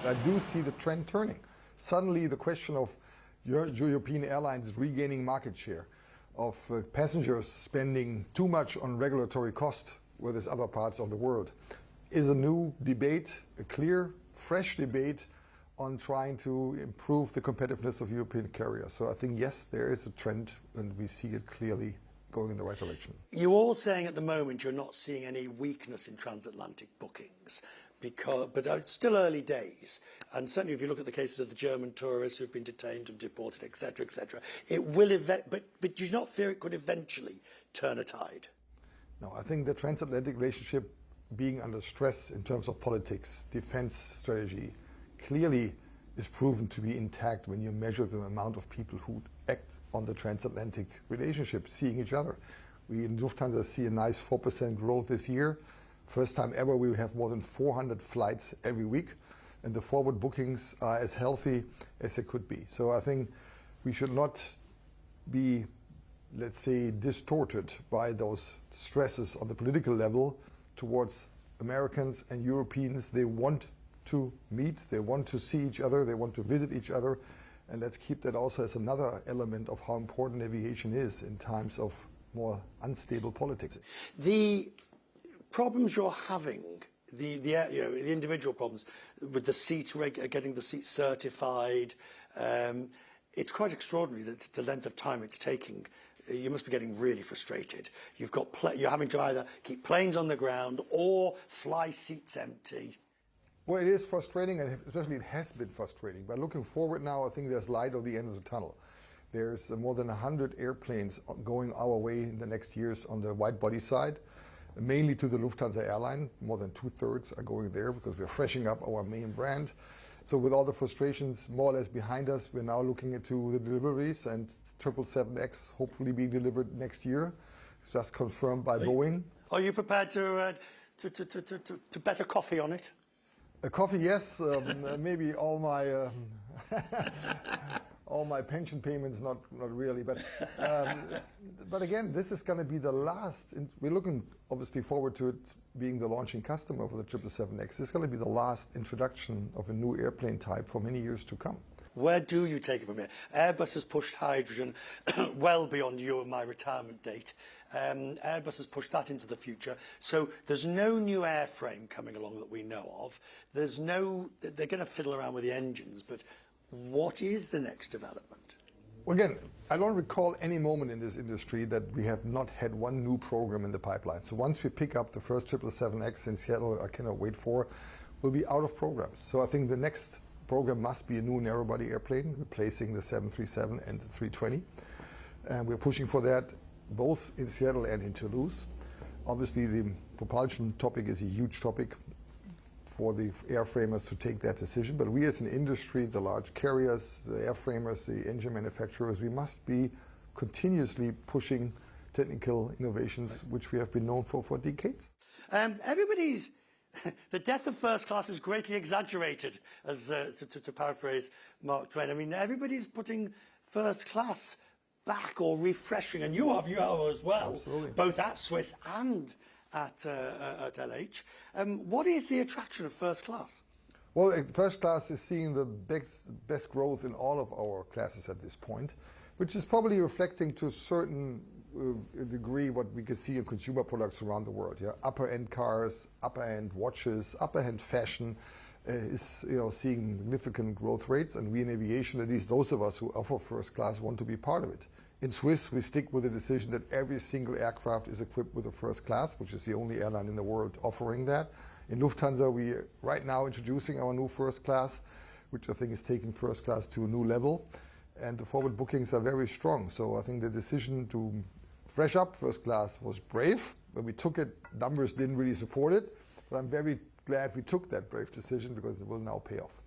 I do see the trend turning. Suddenly the question of European airlines regaining market share, of passengers spending too much on regulatory cost, where there's other parts of the world, is a new debate, a clear, fresh debate on trying to improve the competitiveness of European carriers. So I think, yes, there is a trend, and we see it clearly going in the right direction. You're all saying at the moment you're not seeing any weakness in transatlantic bookings, but it's still early days. And certainly if you look at the cases of the German tourists who've been detained and deported, etc., etc., it will, but do you not fear it could eventually turn a tide? No, I think the transatlantic relationship being under stress in terms of politics, defense strategy, clearly is proven to be intact when you measure the amount of people who act on the transatlantic relationship, seeing each other. We in Lufthansa see a nice 4% growth this year. First time ever we have more than 400 flights every week, and the forward bookings are as healthy as they could be. So I think we should not be, let's say, distorted by those stresses on the political level towards Americans and Europeans. They want to meet, they want to see each other, they want to visit each other, and let's keep that also as another element of how important aviation is in times of more unstable politics. The problems you're having, the individual problems with the seats, getting the seats certified, it's quite extraordinary that the length of time it's taking. You must be getting really frustrated. You're having to either keep planes on the ground or fly seats empty. Well, it is frustrating, and especially it has been frustrating. But looking forward now, I think there's light at the end of the tunnel. There's more than 100 airplanes going our way in the next years on the wide-body side, mainly to the Lufthansa airline. More than 2/3 are going there because we're freshening up our main brand. So with all the frustrations more or less behind us, we're now looking into the deliveries, and 777X hopefully being delivered next year, just confirmed by Boeing. Are you prepared to bet a coffee on it? A coffee, yes. Maybe all my all my pension payments, not really. But again, this is going to be the last. We're looking obviously forward to it being the launching customer for the 777X. It's going to be the last introduction of a new airplane type for many years to come. Where do you take it from here? Airbus has pushed hydrogen well beyond you and my retirement date. Airbus has pushed that into the future. So there's no new airframe coming along that we know of. They're going to fiddle around with the engines, but what is the next development? Well, again, I don't recall any moment in this industry that we have not had one new program in the pipeline. So once we pick up the first 777X in Seattle, I cannot wait for, we'll be out of programs. So I think the next program must be a new narrow-body airplane, replacing the 737 and the 320. And we're pushing for that both in Seattle and in Toulouse. Obviously, the propulsion topic is a huge topic for the airframers to take that decision. But we as an industry, the large carriers, the airframers, the engine manufacturers, we must be continuously pushing technical innovations, which we have been known for decades. The death of first class is greatly exaggerated, as to paraphrase Mark Twain. I mean, everybody's putting first class back or refreshing, and you are as well, absolutely, both at Swiss and at LH. What is the attraction of first class? Well, first class is seeing the best growth in all of our classes at this point, which is probably reflecting to a certain degree what we can see in consumer products around the world. Yeah, upper-end cars, upper-end watches, upper-end fashion is seeing significant growth rates, and we in aviation, at least those of us who offer first class, want to be part of it. In Swiss, we stick with the decision that every single aircraft is equipped with a first class, which is the only airline in the world offering that. In Lufthansa, we are right now introducing our new first class, which I think is taking first class to a new level. And the forward bookings are very strong. So I think the decision to fresh up first class was brave. When we took it, numbers didn't really support it. But I'm very glad we took that brave decision because it will now pay off.